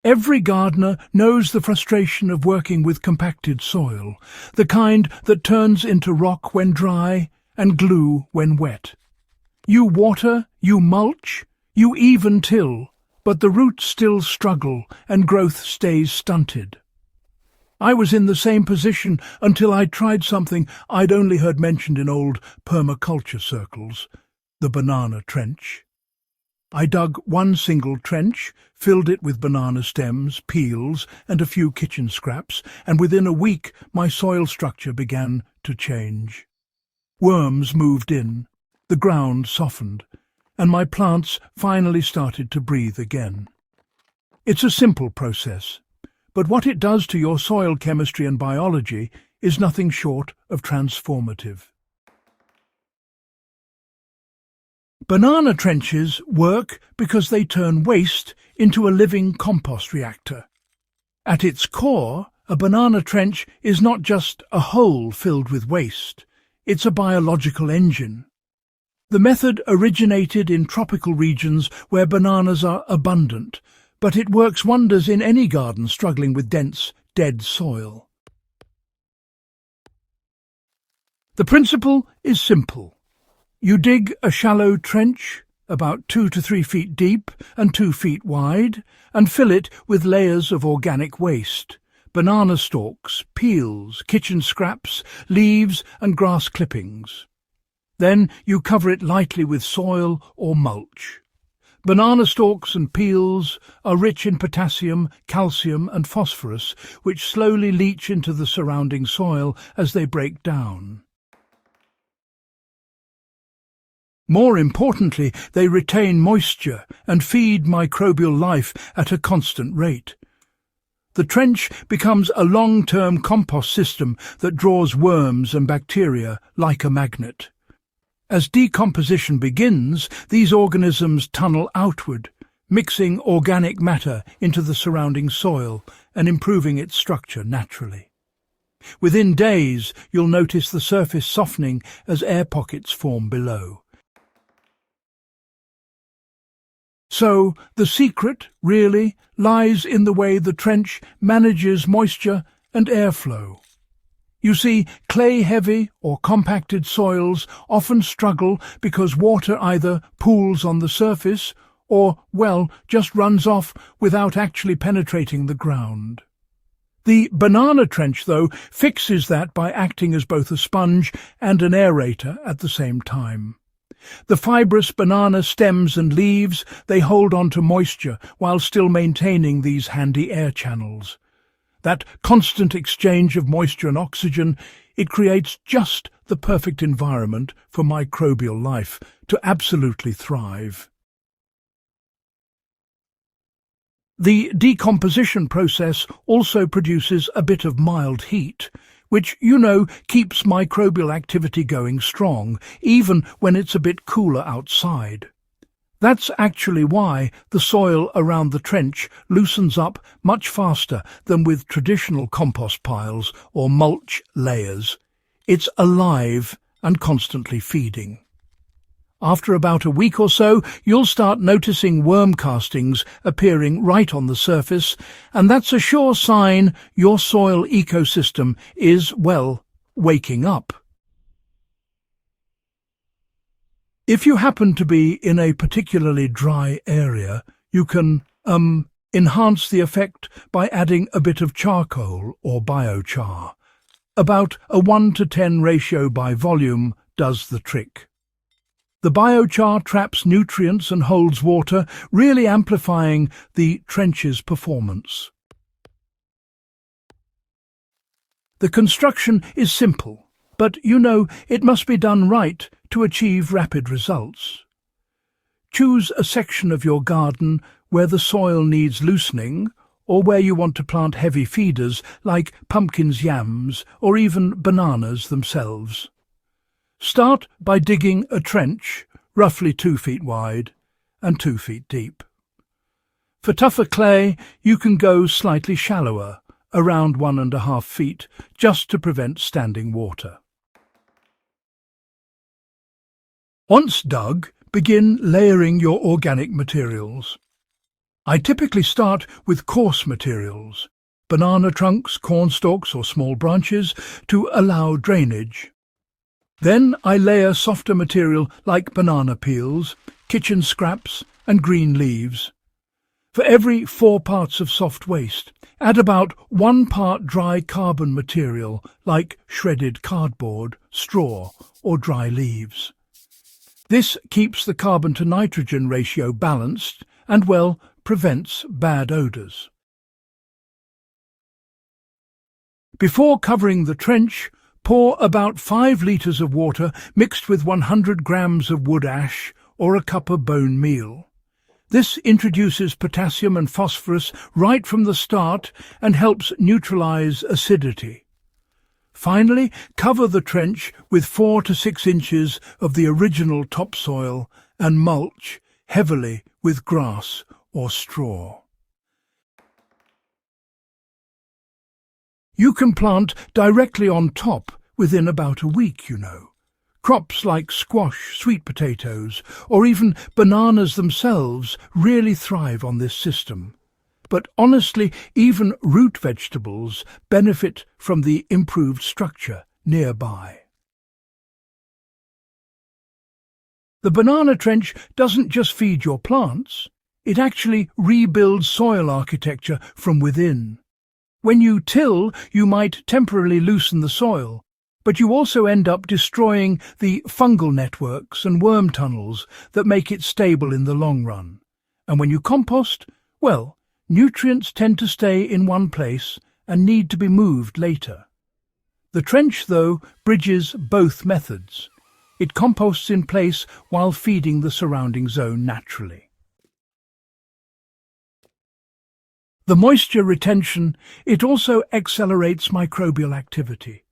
Every gardener knows the frustration of working with compacted soil, the kind that turns into rock when dry and glue when wet. You water, you mulch, you even till, but the roots still struggle and growth stays stunted. I was in the same position until I tried something I'd only heard mentioned in old permaculture circles, the banana trench. I dug one single trench, filled it with banana stems, peels, and a few kitchen scraps, and within a week my soil structure began to change. Worms moved in, the ground softened, and my plants finally started to breathe again. It's a simple process, but what it does to your soil chemistry and biology is nothing short of transformative. Banana trenches work because they turn waste into a living compost reactor. At its core, a banana trench is not just a hole filled with waste, it's a biological engine. The method originated in tropical regions where bananas are abundant, but it works wonders in any garden struggling with dense, dead soil. The principle is simple. You dig a shallow trench, about 2 to 3 feet deep and 2 feet wide, and fill it with layers of organic waste, banana stalks, peels, kitchen scraps, leaves and grass clippings. Then you cover it lightly with soil or mulch. Banana stalks and peels are rich in potassium, calcium and phosphorus, which slowly leach into the surrounding soil as they break down. More importantly, they retain moisture and feed microbial life at a constant rate. The trench becomes a long-term compost system that draws worms and bacteria like a magnet. As decomposition begins, these organisms tunnel outward, mixing organic matter into the surrounding soil and improving its structure naturally. Within days, you'll notice the surface softening as air pockets form below. So, the secret, really, lies in the way the trench manages moisture and airflow. You see, clay-heavy or compacted soils often struggle because water either pools on the surface or, well, just runs off without actually penetrating the ground. The banana trench, though, fixes that by acting as both a sponge and an aerator at the same time. The fibrous banana stems and leaves, they hold on to moisture while still maintaining these handy air channels. That constant exchange of moisture and oxygen, it creates just the perfect environment for microbial life to absolutely thrive. The decomposition process also produces a bit of mild heat, which, keeps microbial activity going strong, even when it's a bit cooler outside. That's actually why the soil around the trench loosens up much faster than with traditional compost piles or mulch layers. It's alive and constantly feeding. After about a week or so, you'll start noticing worm castings appearing right on the surface, and that's a sure sign your soil ecosystem is, well, waking up. If you happen to be in a particularly dry area, you can, enhance the effect by adding a bit of charcoal or biochar. About a 1:10 ratio by volume does the trick. The biochar traps nutrients and holds water, really amplifying the trench's performance. The construction is simple, but it must be done right to achieve rapid results. Choose a section of your garden where the soil needs loosening, or where you want to plant heavy feeders like pumpkins, yams, or even bananas themselves. Start by digging a trench, roughly 2 feet wide and 2 feet deep. For tougher clay, you can go slightly shallower, around 1.5 feet, just to prevent standing water. Once dug, begin layering your organic materials. I typically start with coarse materials, banana trunks, corn stalks or small branches to allow drainage. Then I layer softer material like banana peels, kitchen scraps and green leaves. For every 4 parts of soft waste, add about 1 part dry carbon material like shredded cardboard, straw or dry leaves. This keeps the carbon to nitrogen ratio balanced and, well, prevents bad odours. Before covering the trench, pour about 5 litres of water mixed with 100 grams of wood ash or a cup of bone meal. This introduces potassium and phosphorus right from the start and helps neutralise acidity. Finally, cover the trench with 4 to 6 inches of the original topsoil and mulch heavily with grass or straw. You can plant directly on top within about a week, you know. Crops like squash, sweet potatoes, or even bananas themselves really thrive on this system. But honestly, even root vegetables benefit from the improved structure nearby. The banana trench doesn't just feed your plants, it actually rebuilds soil architecture from within. When you till, you might temporarily loosen the soil, but you also end up destroying the fungal networks and worm tunnels that make it stable in the long run. And when you compost, well, nutrients tend to stay in one place and need to be moved later. The trench, though, bridges both methods. It composts in place while feeding the surrounding zone naturally. The moisture retention, it also accelerates microbial activity.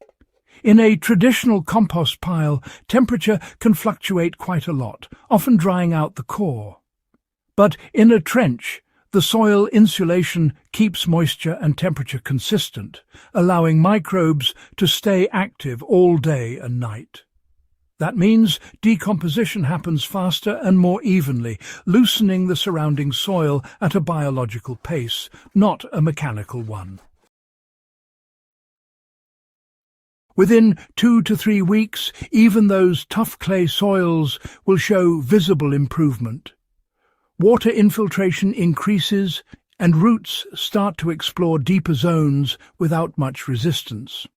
In a traditional compost pile, temperature can fluctuate quite a lot, often drying out the core. But in a trench, the soil insulation keeps moisture and temperature consistent, allowing microbes to stay active all day and night. That means decomposition happens faster and more evenly, loosening the surrounding soil at a biological pace, not a mechanical one. Within 2 to 3 weeks, even those tough clay soils will show visible improvement. Water infiltration increases and roots start to explore deeper zones without much resistance.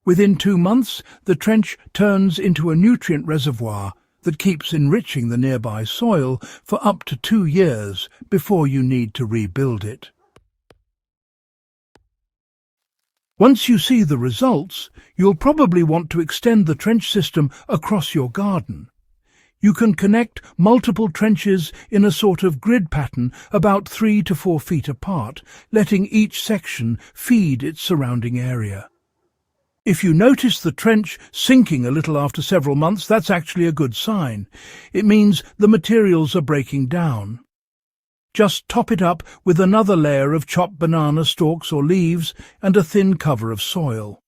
Within 2 months, the trench turns into a nutrient reservoir that keeps enriching the nearby soil for up to 2 years before you need to rebuild it. Once you see the results, you'll probably want to extend the trench system across your garden. You can connect multiple trenches in a sort of grid pattern about 3 to 4 feet apart, letting each section feed its surrounding area. If you notice the trench sinking a little after several months, that's actually a good sign. It means the materials are breaking down. Just top it up with another layer of chopped banana stalks or leaves and a thin cover of soil.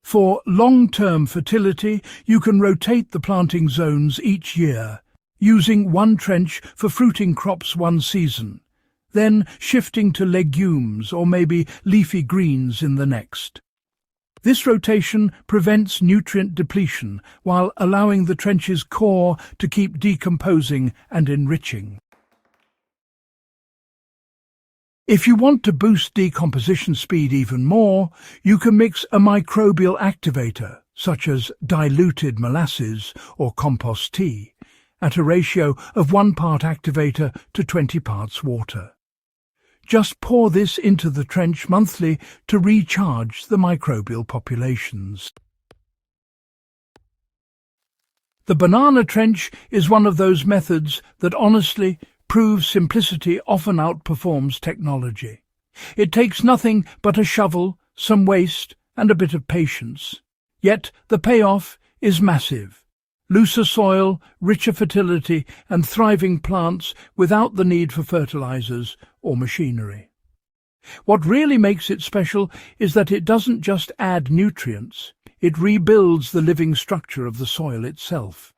For long-term fertility, you can rotate the planting zones each year, using one trench for fruiting crops one season, then shifting to legumes or maybe leafy greens in the next. This rotation prevents nutrient depletion while allowing the trench's core to keep decomposing and enriching. If you want to boost decomposition speed even more, you can mix a microbial activator, such as diluted molasses or compost tea, at a ratio of 1 part activator to 20 parts water. Just pour this into the trench monthly to recharge the microbial populations. The banana trench is one of those methods that honestly proves simplicity often outperforms technology. It takes nothing but a shovel, some waste, and a bit of patience. Yet the payoff is massive. Looser soil, richer fertility, and thriving plants without the need for fertilizers or machinery. What really makes it special is that it doesn't just add nutrients, it rebuilds the living structure of the soil itself.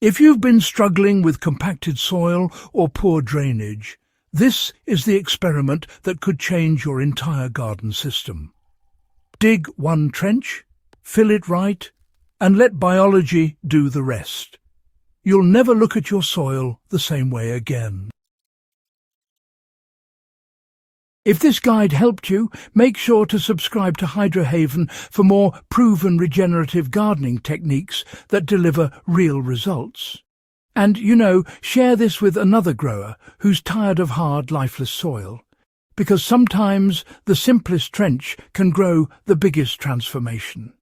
If you've been struggling with compacted soil or poor drainage, this is the experiment that could change your entire garden system. Dig one trench, fill it right, and let biology do the rest. You'll never look at your soil the same way again. If this guide helped you, make sure to subscribe to Hydrohaven for more proven regenerative gardening techniques that deliver real results. And, share this with another grower who's tired of hard, lifeless soil. Because sometimes the simplest trench can grow the biggest transformation.